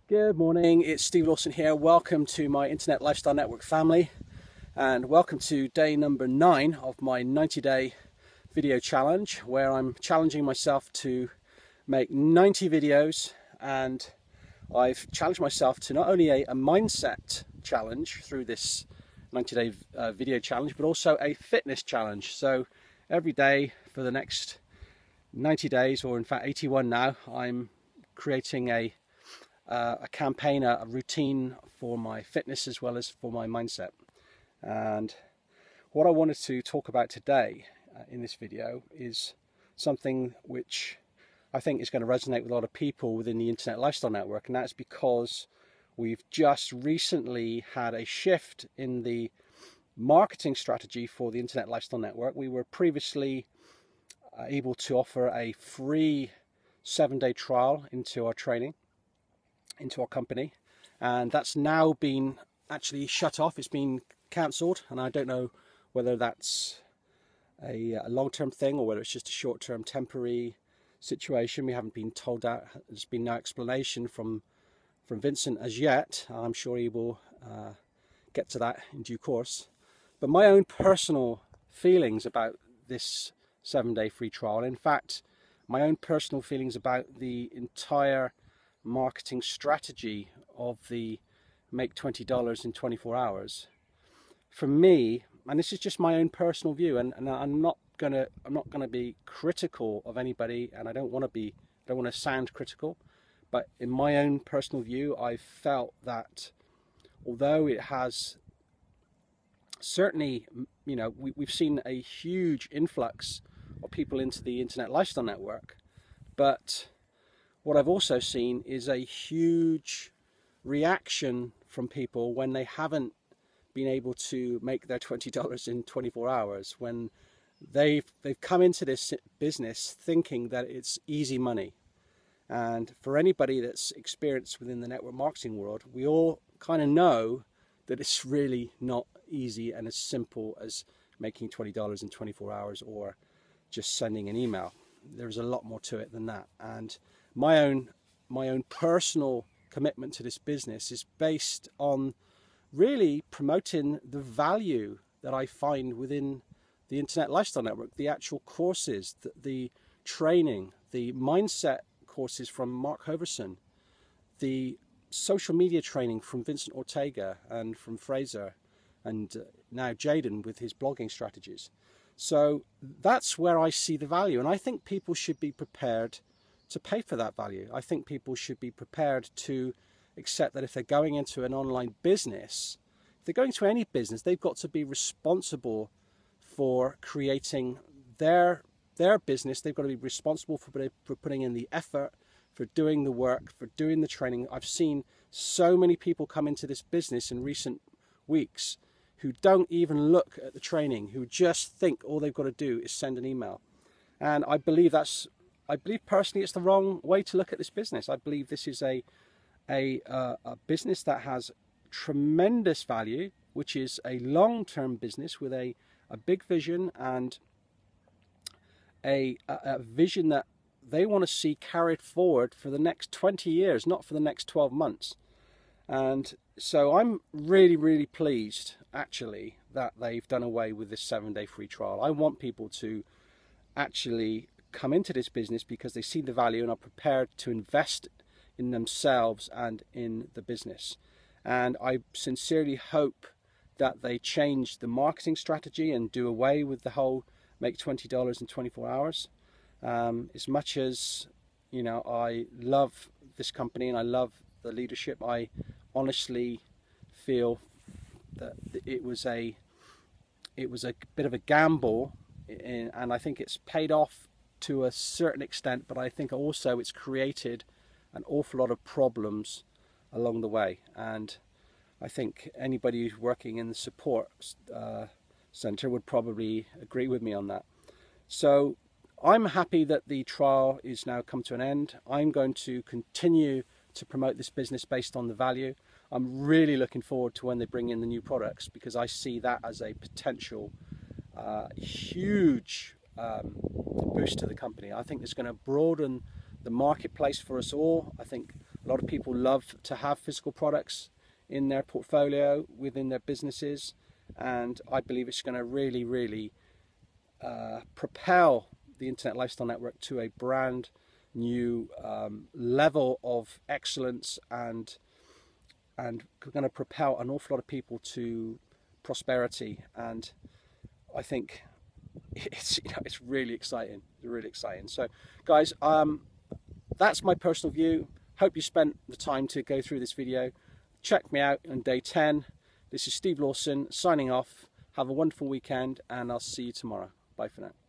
Good morning, it's Steve Lawson here. Welcome to my Internet Lifestyle Network family and welcome to day number 9 of my 90-day video challenge, where I'm challenging myself to make 90 videos, and I've challenged myself to not only a mindset challenge through this 90-day video challenge, but also a fitness challenge. So every day for the next 90 days, or in fact 81 now, I'm creating a campaign, a routine for my fitness as well as for my mindset. And what I wanted to talk about today in this video is something which I think is going to resonate with a lot of people within the Internet Lifestyle Network, and that's because we've just recently had a shift in the marketing strategy for the Internet Lifestyle Network. We were previously able to offer a free 7-day trial into our training, into our company, and that's now been actually shut off. It's been cancelled, and I don't know whether that's a long-term thing or whether it's just a short-term temporary situation. We haven't been told that. There's been no explanation from Vincent as yet. I'm sure he will get to that in due course. But my own personal feelings about this 7-day free trial, in fact my own personal feelings about the entire marketing strategy of the make $20 in 24 hours. For me, and this is just my own personal view, and I'm not gonna be critical of anybody, and I don't want to sound critical, but in my own personal view, I felt that although it has certainly, you know, we've seen a huge influx of people into the Internet Lifestyle Network, but what I've also seen is a huge reaction from people when they haven't been able to make their $20 in 24 hours, when they've come into this business thinking that it's easy money. And for anybody that's experienced within the network marketing world, we all kind of know that it's really not easy and as simple as making $20 in 24 hours or just sending an email. There's a lot more to it than that. And my own personal commitment to this business is based on really promoting the value that I find within the Internet Lifestyle Network, the actual courses, the training, the mindset courses from Mark Hoverson, the social media training from Vincent Ortega and from Fraser, and now Jaden with his blogging strategies. So that's where I see the value, and I think people should be prepared to pay for that value. I think people should be prepared to accept that if they're going into an online business, if they're going to any business, they've got to be responsible for creating their business. They've got to be responsible for putting in the effort, for doing the work, for doing the training. I've seen so many people come into this business in recent weeks who don't even look at the training, who just think all they've got to do is send an email. And I believe personally it's the wrong way to look at this business. I believe this is a business that has tremendous value, which is a long-term business with a big vision, and a vision that they want to see carried forward for the next 20 years, not for the next 12 months. And so I'm really, really pleased actually that they've done away with this 7-day free trial. I want people to actually come into this business because they see the value and are prepared to invest in themselves and in the business. And I sincerely hope that they change the marketing strategy and do away with the whole make $20 in 24 hours. As much as, you know, I love this company and I love the leadership, I honestly feel that it was a bit of a gamble, and I think it's paid off to a certain extent, but I think also it's created an awful lot of problems along the way. And I think anybody who's working in the support center would probably agree with me on that. So I'm happy that the trial is now come to an end. I'm going to continue to promote this business based on the value. I'm really looking forward to when they bring in the new products, because I see that as a potential huge boost to the company. I think it's going to broaden the marketplace for us all. I think A lot of people love to have physical products in their portfolio, within their businesses, and I believe it's going to really propel the Internet Lifestyle Network to a brand new level of excellence, and going to propel an awful lot of people to prosperity. And I think it's, you know, it's really exciting. It's really exciting. So guys, that's my personal view. Hope you spent the time to go through this video. Check me out on day 10. This is Steve Lawson signing off. Have a wonderful weekend, and I'll see you tomorrow. Bye for now.